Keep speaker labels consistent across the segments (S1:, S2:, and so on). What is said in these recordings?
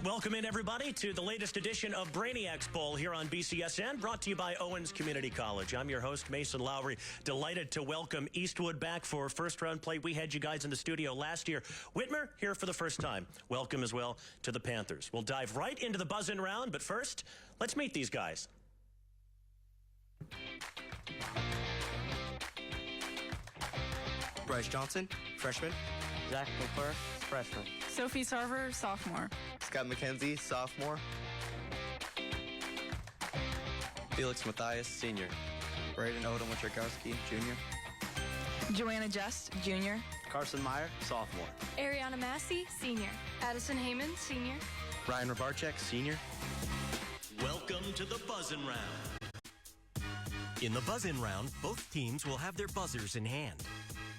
S1: Welcome in, everybody, to the latest edition of Brainiacs Bowl here on BCSN, brought to you by Owens Community College. I'm your host, Mason Lowry. Delighted to welcome Eastwood back for first-round play. We had you guys in the studio last year. Whitmer here for the first time. Welcome as well to the Panthers. We'll dive right into the buzz-in round, but first, let's meet these guys.
S2: Bryce Johnson, freshman.
S3: Zach McClure, freshman.
S4: Sophie Sarver, sophomore.
S2: Scott McKenzie, sophomore. Felix Matthias, senior. Braden Odom Łuczarkowski, junior.
S4: Joanna Just, junior.
S3: Carson Meyer, sophomore.
S5: Ariana Massey, senior. Addison Heyman, senior.
S2: Ryan Rabarczyk, senior.
S1: Welcome to the buzz-in round.
S6: In the buzz-in round, both teams will have their buzzers in hand.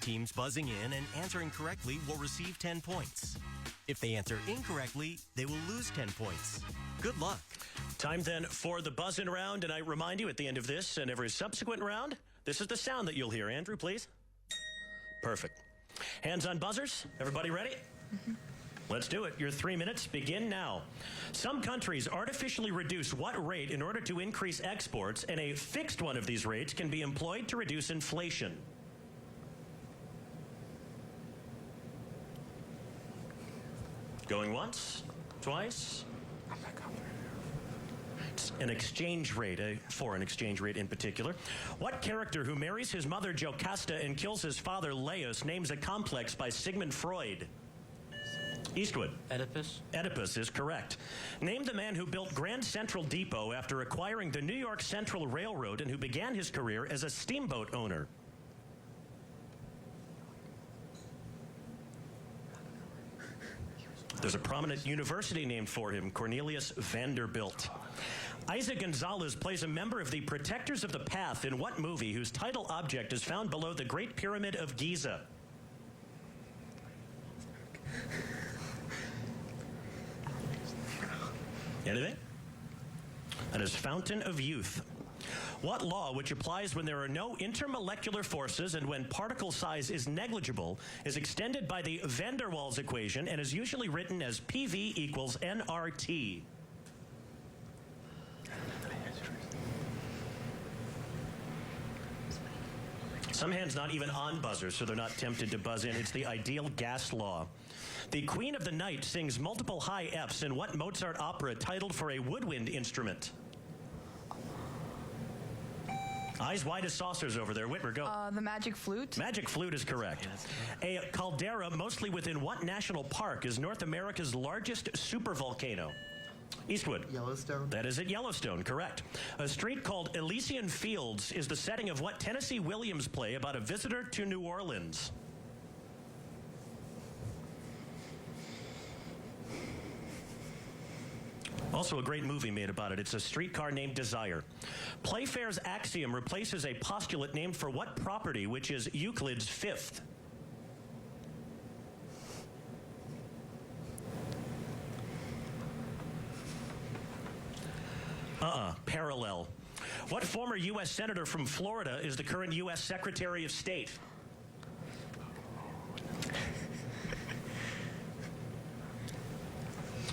S6: Teams buzzing in and answering correctly will receive 10 points. If they answer incorrectly, they will lose 10 points. Good luck.
S1: Time then for the buzz-in round, and I remind you at the end of this and every subsequent round, this is the sound that you'll hear. Andrew, please. Perfect. Hands on buzzers. Everybody ready? Let's do it. Your 3 minutes begin now. Some countries artificially reduce what rate in order to increase exports, and a fixed one of these rates can be employed to reduce inflation. Going once, twice. It's an exchange rate, a foreign exchange rate in particular. What character who marries his mother Jocasta and kills his father Laius names a complex by Sigmund Freud? Eastwood.
S3: Oedipus.
S1: Oedipus is correct. Name the man who built Grand Central Depot after acquiring the New York Central Railroad and who began his career as a steamboat owner. There's a prominent university named for him, Cornelius Vanderbilt. Isaac Gonzalez plays a member of the Protectors of the Path in what movie whose title object is found below the Great Pyramid of Giza? Anything? That is Fountain of Youth. What law, which applies when there are no intermolecular forces and when particle size is negligible, is extended by the van der Waals equation and is usually written as PV equals nRT? Some hands not even on buzzers, so they're not tempted to buzz in. It's the ideal gas law. The Queen of the Night sings multiple high Fs in what Mozart opera titled for a woodwind instrument? Eyes wide as saucers over there. Whitmer, go.
S4: The Magic Flute.
S1: Magic Flute is correct. A caldera, mostly within what national park, is North America's largest supervolcano? Eastwood.
S2: Yellowstone.
S1: That is at Yellowstone, correct. A street called Elysian Fields is the setting of what Tennessee Williams play about a visitor to New Orleans? Also a great movie made about it. It's A Streetcar Named Desire. Playfair's axiom replaces a postulate named for what property, which is Euclid's fifth? Parallel. What former U.S. Senator from Florida is the current U.S. Secretary of State?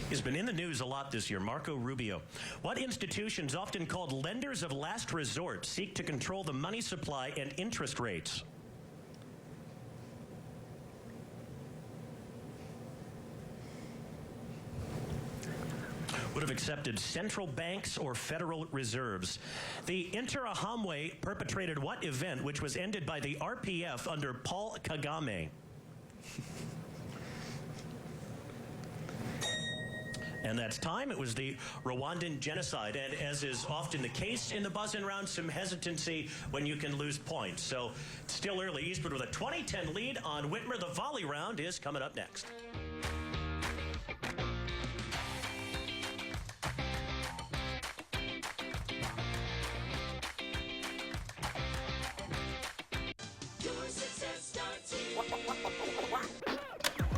S1: He's been in the news a lot this year, Marco Rubio. What institutions, often called lenders of last resort, seek to control the money supply and interest rates? Would have accepted central banks or Federal Reserves. The Interahamwe perpetrated what event which was ended by the RPF under Paul Kagame? And that's time. It was the Rwandan genocide. And as is often the case in the buzz-in round, some hesitancy when you can lose points. So it's still early. Eastwood with a 20-10 lead on Whitmer. The volley round is coming up next.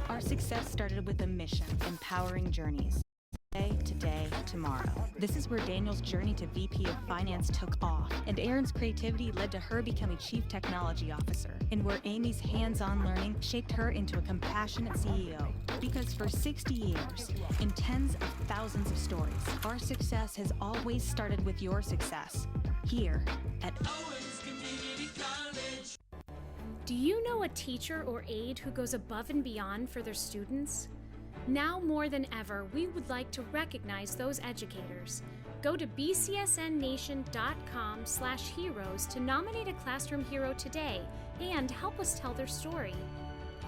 S7: Our success started with a mission, empowering journeys. Today, about tomorrow. This is where Daniel's journey to VP of Finance took off, and Erin's creativity led to her becoming Chief Technology Officer, and where Amy's hands-on learning shaped her into a compassionate CEO. Because for 60 years, in tens of thousands of stories, our success has always started with your success. Here at Owens Community College.
S8: Do you know a teacher or aide who goes above and beyond for their students? Now more than ever, we would like to recognize those educators. Go to bcsnnation.com/heroes to nominate a classroom hero today and help us tell their story.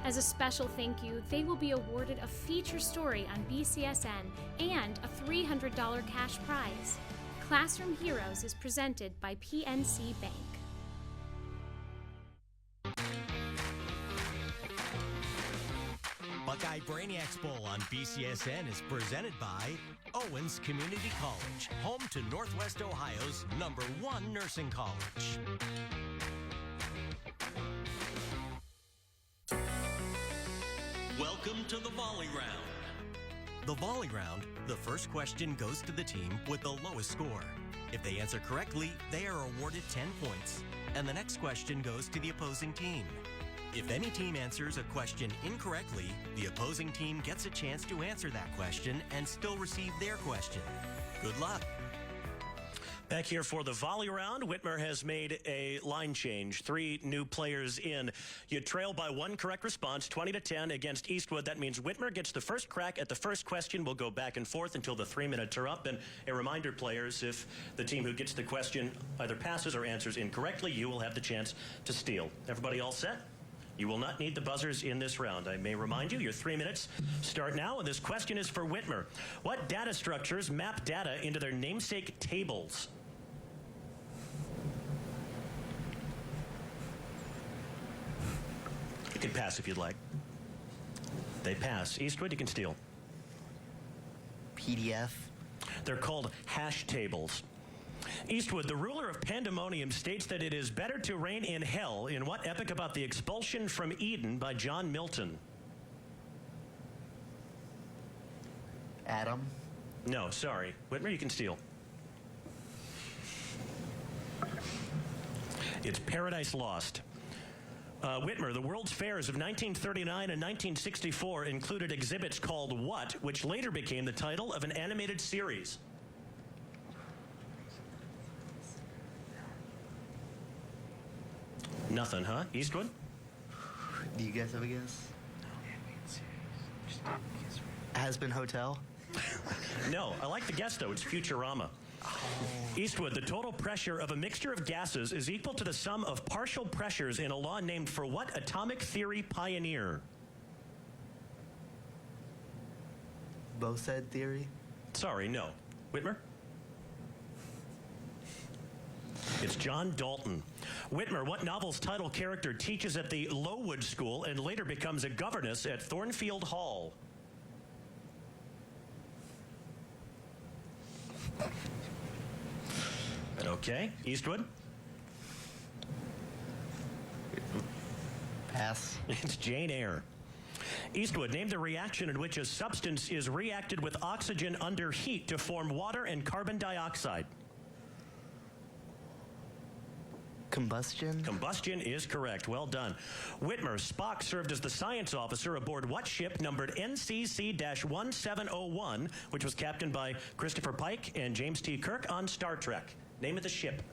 S8: As a special thank you, they will be awarded a feature story on BCSN and a $300 cash prize. Classroom Heroes is presented by PNC Bank.
S6: Buckeye Brainiacs Bowl on BCSN is presented by Owens Community College, home to Northwest Ohio's #1 nursing college. Welcome to the volley round. The volley round, the first question goes to the team with the lowest score. If they answer correctly, they are awarded 10 points, and the next question goes to the opposing team. If any team answers a question incorrectly, the opposing team gets a chance to answer that question and still receive their question. Good luck.
S1: Back here for the volley round, Whitmer has made a line change. 3 new players in. You trail by 1 correct response, 20-10 against Eastwood. That means Whitmer gets the first crack at the first question. We'll go back and forth until the 3 minutes are up. And a reminder, players, if the team who gets the question either passes or answers incorrectly, you will have the chance to steal. Everybody all set? You will not need the buzzers in this round. I may remind you, your 3 minutes start now, and this question is for Whitmer. What data structures map data into their namesake tables? You can pass if you'd like. They pass. Eastwood, you can steal.
S2: PDF.
S1: They're called hash tables. Eastwood, the ruler of Pandemonium, states that it is better to reign in hell in what epic about the expulsion from Eden by John Milton?
S2: Adam.
S1: No, sorry. Whitmer, you can steal. It's Paradise Lost. Whitmer, the World's Fairs of 1939 and 1964 included exhibits called What, which later became the title of an animated series? Nothing, huh? Eastwood?
S2: Do you guys have a guess? Has-Been Hotel?
S1: No, I like the guess, though. It's Futurama. Eastwood, the total pressure of a mixture of gases is equal to the sum of partial pressures in a law named for what atomic theory pioneer?
S2: Bose theory?
S1: Sorry, no. Whitmer? It's John Dalton. Whitmer, what novel's title character teaches at the Lowood School and later becomes a governess at Thornfield Hall? Okay. Eastwood?
S2: Pass.
S1: It's Jane Eyre. Eastwood, name the reaction in which a substance is reacted with oxygen under heat to form water and carbon dioxide.
S2: Combustion?
S1: Combustion is correct. Well done. Whitmer, Spock served as the science officer aboard what ship numbered NCC-1701, which was captained by Christopher Pike and James T. Kirk on Star Trek? Name of the ship.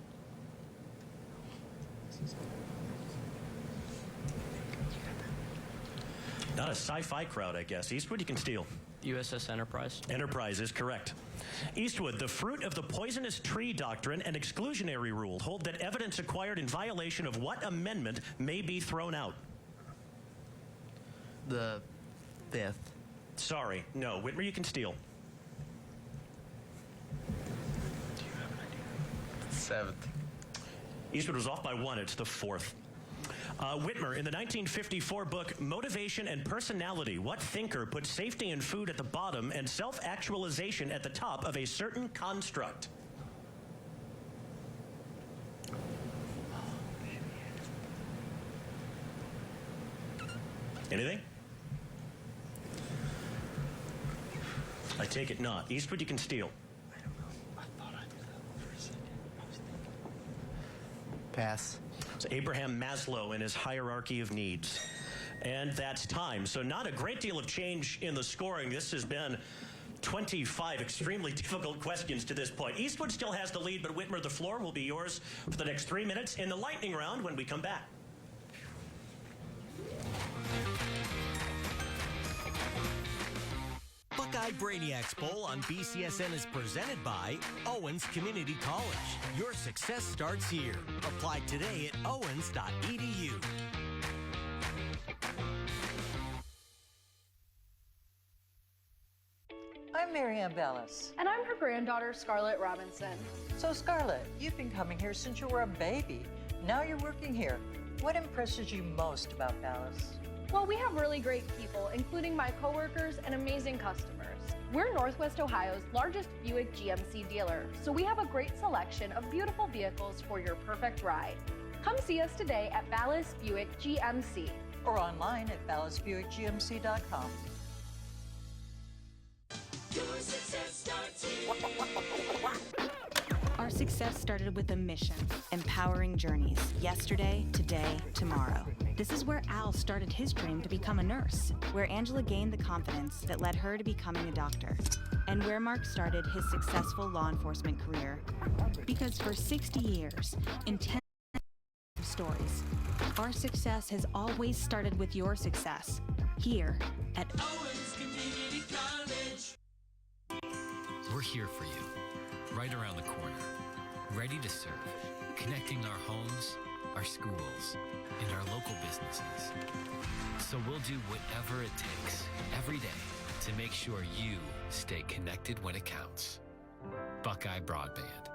S1: Not a sci-fi crowd, I guess. Eastwood, you can steal.
S3: USS Enterprise.
S1: Enterprise is correct. Eastwood, the fruit of the poisonous tree doctrine and exclusionary rule hold that evidence acquired in violation of what amendment may be thrown out?
S2: The 5th.
S1: Sorry, no. Whitmer, you can steal.
S2: 7th.
S1: Eastwood was off by 1. It's the 4th. Whitmer, in the 1954 book Motivation and Personality, what thinker put safety and food at the bottom and self-actualization at the top of a certain construct? Anything? I take it not. Eastwood, you can steal.
S2: Pass.
S1: It's Abraham Maslow and his hierarchy of needs. And that's time. So not a great deal of change in the scoring. This has been 25 extremely difficult questions to this point. Eastwood still has the lead, but Whitmer, the floor will be yours for the next 3 minutes in the lightning round when we come back.
S6: Buckeye Brainiacs Bowl on BCSN is presented by Owens Community College. Your success starts here. Apply today at owens.edu.
S9: I'm Marianne Bellis.
S5: And I'm her granddaughter, Scarlett Robinson.
S9: So, Scarlett, you've been coming here since you were a baby. Now you're working here. What impresses you most about Dallas?
S5: Well, we have really great people, including my coworkers and amazing customers. We're Northwest Ohio's largest Buick GMC dealer, so we have a great selection of beautiful vehicles for your perfect ride. Come see us today at Ballas Buick GMC.
S9: Or online at ballasbuickgmc.com.
S10: Your success starts here.
S7: Our success started with a mission, empowering journeys, yesterday, today, tomorrow. This is where Al started his dream to become a nurse, where Angela gained the confidence that led her to becoming a doctor, and where Mark started his successful law enforcement career. Because for 60 years, intense stories, our success has always started with your success, here at
S10: Owens Community College.
S11: We're here for you, right around the corner, ready to serve, connecting our homes, our schools, and our local businesses. So we'll do whatever it takes every day to make sure you stay connected when it counts. Buckeye Broadband.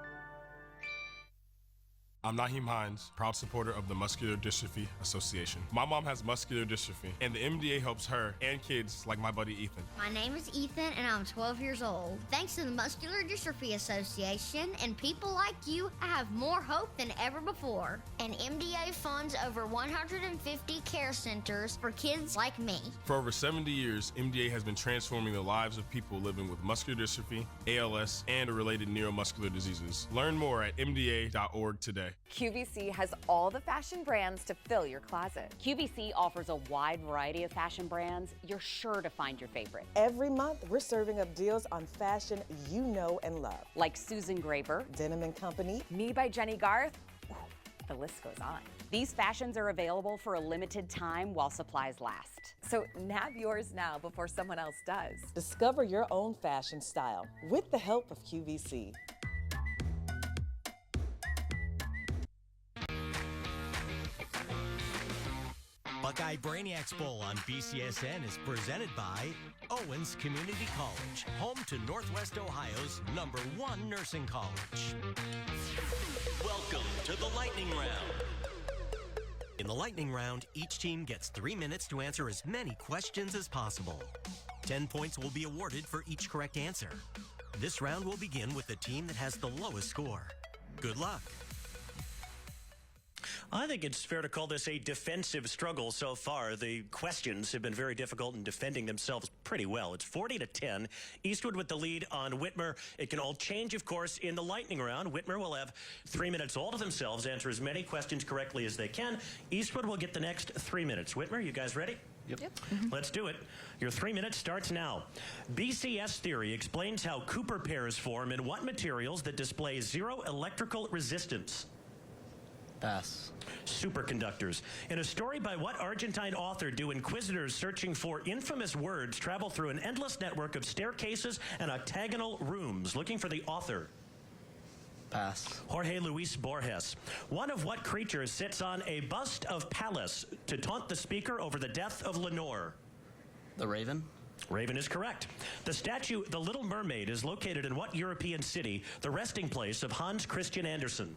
S12: I'm Naheem Hines, proud supporter of the Muscular Dystrophy Association. My mom has muscular dystrophy, and the MDA helps her and kids like my buddy Ethan.
S13: My name is Ethan, and I'm 12 years old. Thanks to the Muscular Dystrophy Association and people like you, I have more hope than ever before. And MDA funds over 150 care centers for kids like me.
S12: For over 70 years, MDA has been transforming the lives of people living with muscular dystrophy, ALS, and related neuromuscular diseases. Learn more at mda.org today.
S14: QVC has all the fashion brands to fill your closet. QVC offers a wide variety of fashion brands. You're sure to find your favorite.
S15: Every month, we're serving up deals on fashion you know and love.
S14: Like Susan Graber,
S15: Denim & Company,
S14: Me by Jenny Garth. Ooh, the list goes on. These fashions are available for a limited time while supplies last. So nab yours now before someone else does.
S15: Discover your own fashion style with the help of QVC.
S6: Buckeye Brainiacs Bowl on BCSN is presented by Owens Community College, home to Northwest Ohio's #1 nursing college.
S1: Welcome to the lightning round.
S6: In the lightning round, each team gets 3 minutes to answer as many questions as possible. 10 points will be awarded for each correct answer. This round will begin with the team that has the lowest score. Good luck.
S1: I think it's fair to call this a defensive struggle so far. The questions have been very difficult in defending themselves pretty well. It's 40-10. Eastwood with the lead on Whitmer. It can all change, of course, in the lightning round. Whitmer will have 3 minutes all to themselves, answer as many questions correctly as they can. Eastwood will get the next 3 minutes. Whitmer, you guys ready?
S4: Yep.
S1: Let's do it. Your 3 minutes starts now. BCS theory explains how Cooper pairs form in what materials that display zero electrical resistance?
S2: Pass.
S1: Superconductors. In a story by what Argentine author do inquisitors searching for infamous words travel through an endless network of staircases and octagonal rooms looking for the author?
S2: Pass.
S1: Jorge Luis Borges. One of what creatures sits on a bust of Pallas to taunt the speaker over the death of Lenore?
S2: The Raven.
S1: Raven is correct. The statue The Little Mermaid is located in what European city, the resting place of Hans Christian Andersen?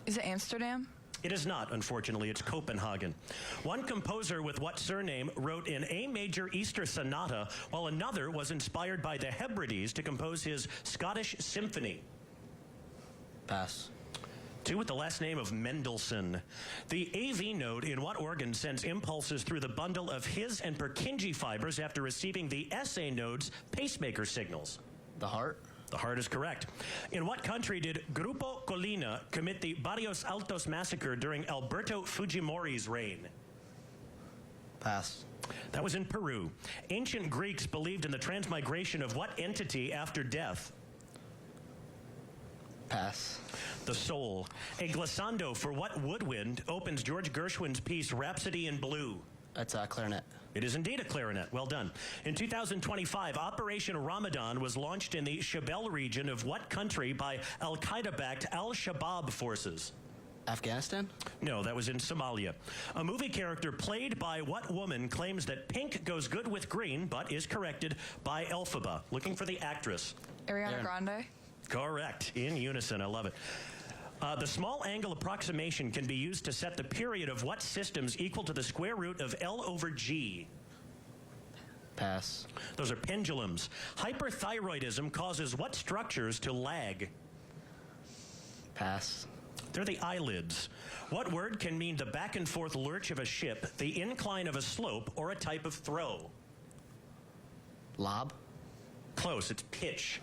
S4: Is it Amsterdam?
S1: It is not, unfortunately. It's Copenhagen. One composer with what surname wrote an A major Easter sonata, while another was inspired by the Hebrides to compose his Scottish symphony?
S2: Pass.
S1: Two with the last name of Mendelssohn. The AV node in what organ sends impulses through the bundle of His and Purkinje fibers after receiving the SA node's pacemaker signals?
S2: The heart.
S1: The heart is correct. In what country did Grupo Colina commit the Barrios Altos massacre during Alberto Fujimori's reign?
S2: Pass.
S1: That was in Peru. Ancient Greeks believed in the transmigration of what entity after death?
S2: Pass.
S1: The soul. A glissando for what woodwind opens George Gershwin's piece Rhapsody in Blue?
S2: That's a clarinet.
S1: It is indeed a clarinet. Well done. In 2025, Operation Ramadan was launched in the Shabelle region of what country by Al-Qaeda-backed Al-Shabaab forces?
S2: Afghanistan?
S1: No, that was in Somalia. A movie character played by what woman claims that pink goes good with green, but is corrected by Elphaba? Looking for the actress.
S4: Ariana Grande.
S1: Correct. In unison. I love it. The small angle approximation can be used to set the period of what systems equal to the square root of L over G?
S2: Pass.
S1: Those are pendulums. Hyperthyroidism causes what structures to lag?
S2: Pass.
S1: They're the eyelids. What word can mean the back and forth lurch of a ship, the incline of a slope, or a type of throw?
S2: Lob?
S1: Close, it's pitch.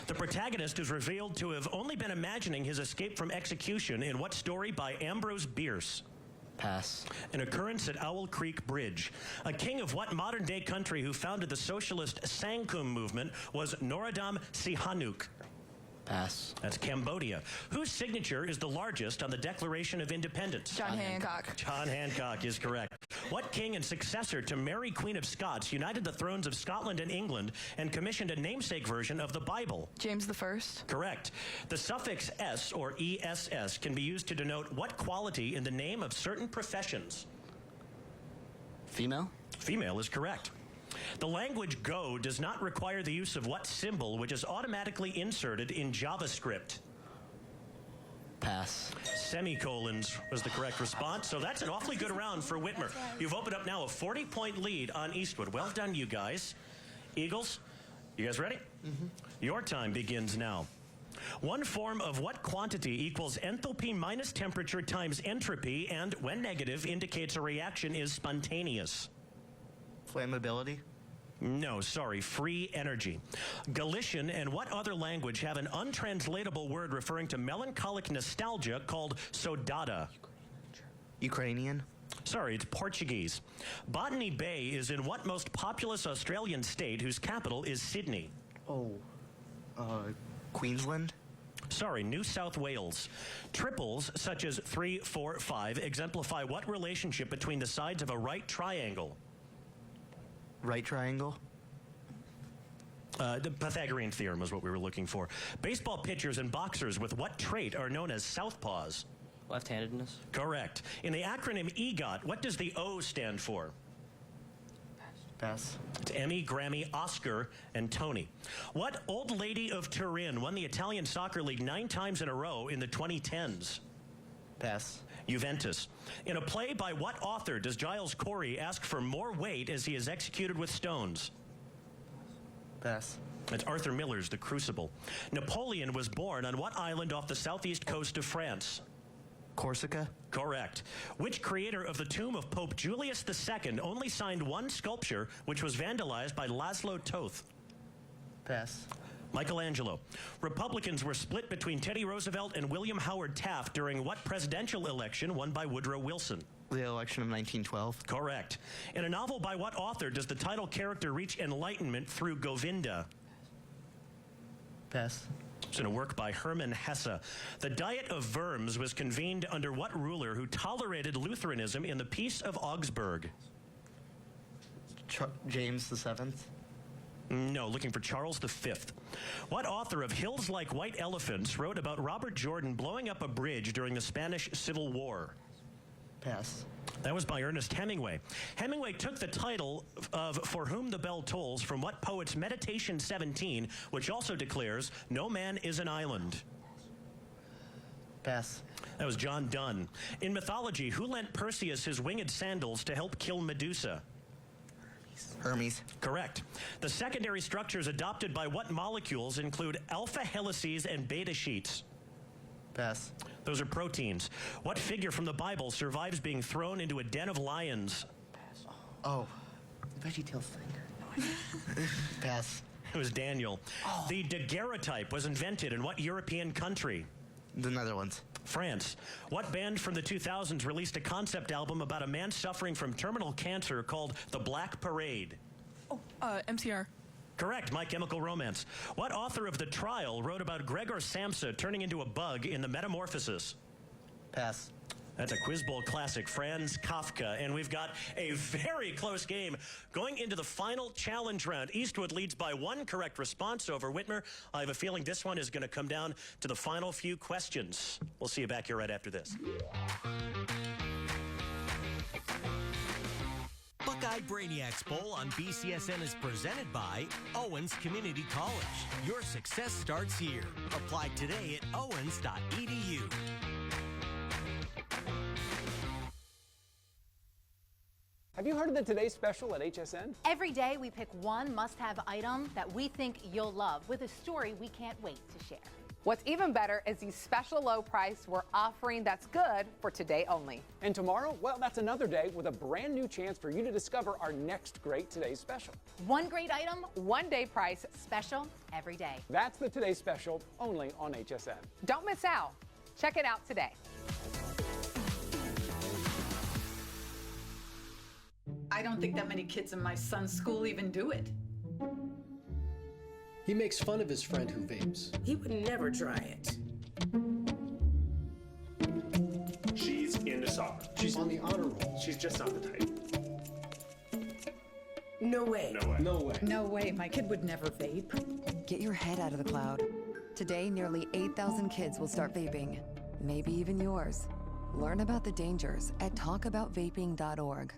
S1: The protagonist is revealed to have only been imagining his escape from execution in what story by Ambrose Bierce?
S2: Pass.
S1: An occurrence at Owl Creek Bridge. A king of what modern-day country who founded the socialist Sangkum movement was Norodom Sihanouk?
S2: Pass.
S1: That's Cambodia. Whose signature is the largest on the Declaration of Independence?
S4: John Hancock.
S1: John Hancock is correct. What king and successor to Mary, Queen of Scots, united the thrones of Scotland and England and commissioned a namesake version of the Bible?
S4: James I.
S1: Correct. The suffix S, or ESS, can be used to denote what quality in the name of certain professions?
S2: Female?
S1: Female is correct. The language Go does not require the use of what symbol, which is automatically inserted in JavaScript?
S2: Pass.
S1: Semicolons was the correct response. So that's an awfully good round for Whitmer. You've opened up now a 40-point lead on Eastwood. Well done, you guys. Eagles, you guys ready? Your time begins now. One form of what quantity equals enthalpy minus temperature times entropy and, when negative, indicates a reaction is spontaneous?
S2: Flammability?
S1: No, sorry, free energy. Galician and what other language have an untranslatable word referring to melancholic nostalgia called saudade?
S2: Ukrainian?
S1: Sorry, it's Portuguese. Botany Bay is in what most populous Australian state whose capital is Sydney?
S2: Queensland?
S1: Sorry, New South Wales. Triples, such as 3, 4, 5, exemplify what relationship between the sides of a right triangle?
S2: Right triangle?
S1: The Pythagorean theorem is what we were looking for. Baseball pitchers and boxers with what trait are known as southpaws?
S3: Left-handedness.
S1: Correct. In the acronym EGOT, what does the O stand for?
S2: Pass.
S1: It's Emmy, Grammy, Oscar, and Tony. What old lady of Turin won the Italian Soccer League 9 times in a row in the 2010s?
S2: Pass.
S1: Juventus. In a play by what author does Giles Corey ask for more weight as he is executed with stones?
S2: Pass.
S1: It's Arthur Miller's The Crucible. Napoleon was born on what island off the southeast coast of France?
S2: Corsica?
S1: Correct. Which creator of the tomb of Pope Julius II only signed one sculpture, which was vandalized by Laszlo Toth?
S2: Pass.
S1: Michelangelo. Republicans were split between Teddy Roosevelt and William Howard Taft during what presidential election won by Woodrow Wilson?
S2: The election of 1912.
S1: Correct. In a novel by what author does the title character reach enlightenment through Govinda?
S2: Pass.
S1: It's in a work by Hermann Hesse. The Diet of Worms was convened under what ruler who tolerated Lutheranism in the Peace of Augsburg?
S2: James VII.
S1: No, looking for Charles V. What author of Hills Like White Elephants wrote about Robert Jordan blowing up a bridge during the Spanish Civil War?
S2: Pass.
S1: That was by Ernest Hemingway. Hemingway took the title of For Whom the Bell Tolls from what poet's Meditation 17, which also declares, no man is an island?
S2: Pass.
S1: That was John Donne. In mythology, who lent Perseus his winged sandals to help kill Medusa?
S2: Hermes.
S1: Correct. The secondary structures adopted by what molecules include alpha helices and beta sheets?
S2: Pass.
S1: Those are proteins. What figure from the Bible survives being thrown into a den of lions?
S2: Oh, the VeggieTales thing. Pass.
S1: It was Daniel. The daguerreotype was invented in what European country?
S2: The Netherlands.
S1: France. What band from the 2000s released a concept album about a man suffering from terminal cancer called The Black Parade?
S4: MCR.
S1: Correct, My Chemical Romance. What author of The Trial wrote about Gregor Samsa turning into a bug in The Metamorphosis?
S2: Pass.
S1: That's a Quiz Bowl classic, Franz Kafka. And we've got a very close game going into the final challenge round. Eastwood leads by 1 correct response over Whitmer. I have a feeling this one is going to come down to the final few questions. We'll see you back here right after this.
S6: Buckeye Brainiacs Bowl on BCSN is presented by Owens Community College. Your success starts here. Apply today at owens.edu.
S16: Have you heard of the Today Special at HSN?
S17: Every day we pick one must-have item that we think you'll love with a story we can't wait to share.
S18: What's even better is the special low price we're offering that's good for today only.
S16: And tomorrow, well, that's another day with a brand new chance for you to discover our next great Today Special.
S17: One great item, one day price, special every day.
S16: That's the Today Special, only on HSN.
S18: Don't miss out. Check it out today.
S19: I don't think that many kids in my son's school even do it.
S20: He makes fun of his friend who vapes.
S21: He would never try it.
S22: She's into soccer.
S20: She's on the honor roll.
S22: She's just not the type.
S21: No way.
S22: No way.
S20: No way.
S19: No way, my kid would never vape.
S23: Get your head out of the cloud. Today, nearly 8,000 kids will start vaping. Maybe even yours. Learn about the dangers at talkaboutvaping.org.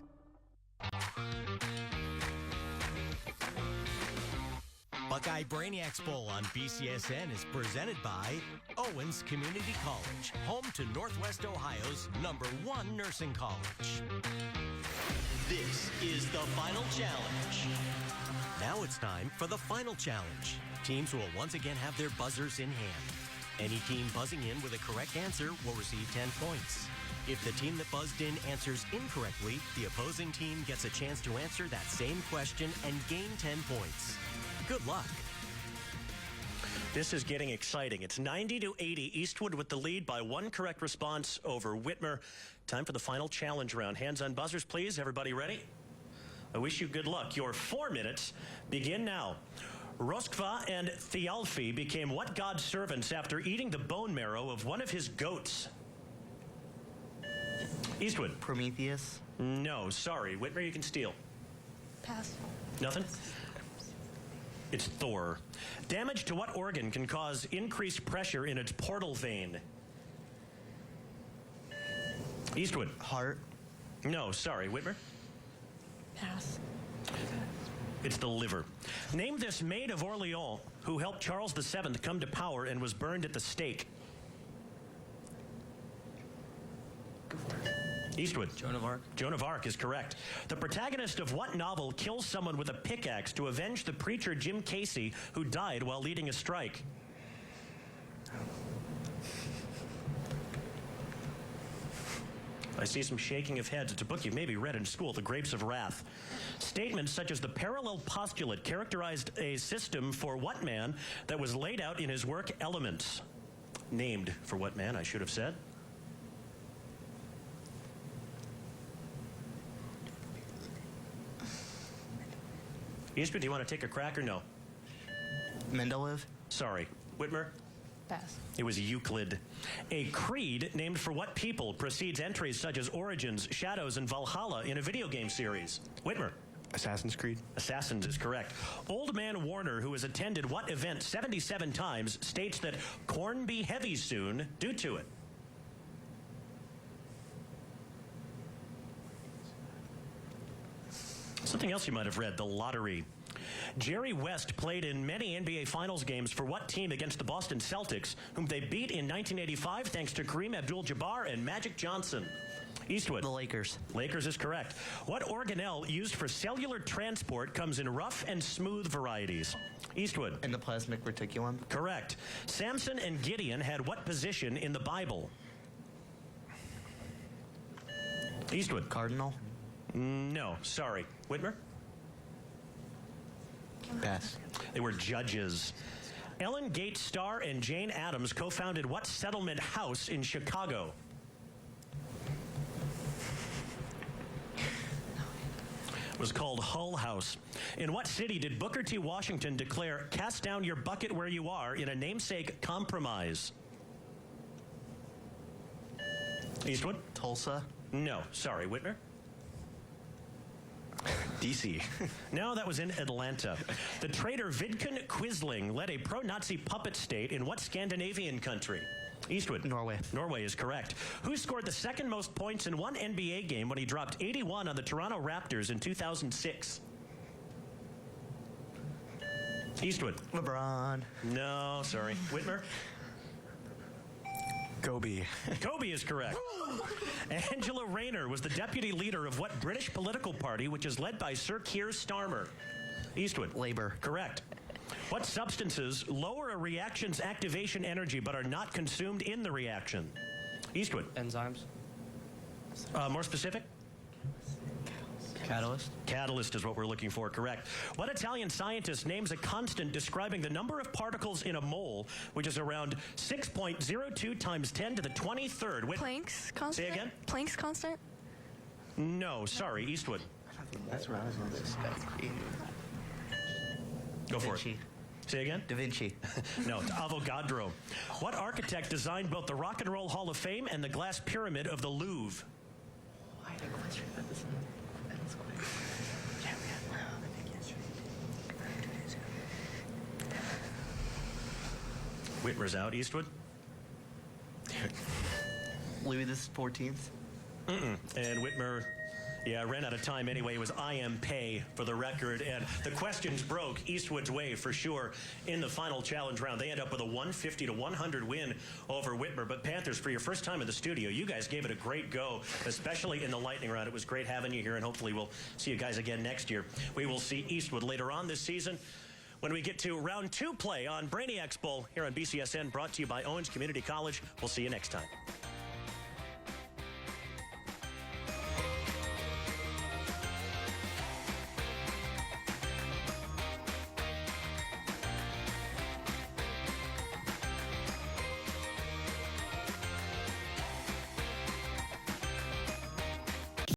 S6: Buckeye Brainiacs Bowl on BCSN is presented by Owens Community College, home to Northwest Ohio's #1 nursing college. This is the final challenge. Now it's time for the final challenge. Teams will once again have their buzzers in hand. Any team buzzing in with a correct answer will receive 10 points. If the team that buzzed in answers incorrectly, the opposing team gets a chance to answer that same question and gain 10 points. Good luck.
S1: This is getting exciting. It's 90-80. Eastwood with the lead by 1 correct response over Whitmer. Time for the final challenge round. Hands on buzzers, please. Everybody ready? I wish you good luck. Your 4 minutes begin now. 𝗦𝗫𝗀 and 𝗦𝗨𝘆 became what God's servants after eating the bone marrow of one of his goats? Eastwood.
S2: Prometheus.
S1: No, sorry. Whitmer, you can steal.
S4: Pass.
S1: Nothing? It's Thor. Damage to what organ can cause increased pressure in its portal vein? Eastwood.
S2: Heart.
S1: No, sorry. Whitmer?
S4: Pass.
S1: It's the liver. Name this Maid of Orleans who helped Charles VII come to power and was burned at the stake. Eastwood.
S3: Joan of Arc.
S1: Joan of Arc is correct. The protagonist of what novel kills someone with a pickaxe to avenge the preacher Jim Casey who died while leading a strike? I see some shaking of heads. It's a book you've maybe read in school, The Grapes of Wrath. Statements such as the parallel postulate characterized a system for what man that was laid out in his work Elements? Named for what man, I should have said. Eastwood, do you want to take a crack or no?
S2: Mendeleev.
S1: Sorry. Whitmer?
S4: Pass.
S1: It was Euclid. A creed named for what people precedes entries such as Origins, Shadows, and Valhalla in a video game series? Whitmer?
S2: Assassin's Creed.
S1: Assassins is correct. Old Man Warner, who has attended what event 77 times, states that corn be heavy soon due to it. Something else you might have read, the lottery. Jerry West played in many NBA Finals games for what team against the Boston Celtics, whom they beat in 1985 thanks to Kareem Abdul-Jabbar and Magic Johnson? Eastwood.
S2: The Lakers.
S1: Lakers is correct. What organelle used for cellular transport comes in rough and smooth varieties? Eastwood.
S2: Endoplasmic reticulum.
S1: Correct. Samson and Gideon had what position in the Bible? Eastwood.
S2: Cardinal.
S1: No, sorry. Whitmer?
S2: Pass.
S1: They were judges. Ellen Gates Starr and Jane Addams co-founded what settlement house in Chicago? It was called Hull House. In what city did Booker T. Washington declare, "Cast down your bucket where you are" in a namesake compromise? Eastwood?
S3: Tulsa?
S1: No, sorry. Whitmer?
S3: D.C.
S1: No, that was in Atlanta. The traitor Vidkun Quisling led a pro-Nazi puppet state in what Scandinavian country? Eastwood.
S3: Norway.
S1: Norway is correct. Who scored the second most points in one NBA game when he dropped 81 on the Toronto Raptors in 2006? Eastwood.
S3: LeBron.
S1: No, sorry. Whitmer?
S3: Kobe.
S1: Kobe is correct. Angela Rayner was the deputy leader of what British political party, which is led by Sir Keir Starmer? Eastwood.
S3: Labour.
S1: Correct. What substances lower a reaction's activation energy but are not consumed in the reaction? Eastwood.
S3: Enzymes.
S1: More specific?
S3: Catalyst.
S1: Catalyst is what we're looking for, correct. What Italian scientist names a constant describing the number of particles in a mole, which is around 6.02 times 10 to the 23rd?
S4: Planck's constant?
S1: Say again?
S4: Planck's constant?
S1: No, sorry, Eastwood.
S3: That's what I was going to expect.
S1: Go for it. Say again?
S3: Da Vinci.
S1: No, it's Avogadro. What architect designed both the Rock and Roll Hall of Fame and the Glass Pyramid of the Louvre? Whitmer's out. Eastwood?
S3: Louis the 14th.
S1: And Whitmer, yeah, ran out of time anyway. It was I am pay for the record. And the questions broke Eastwood's way for sure in the final challenge round. They end up with a 150 to 100 win over Whitmer. But Panthers, for your first time in the studio, you guys gave it a great go, especially in the lightning round. It was great having you here, and hopefully we'll see you guys again next year. We will see Eastwood later on this season when we get to round 2 play on Brainiacs Bowl here on BCSN, brought to you by Owens Community College. We'll see you next time.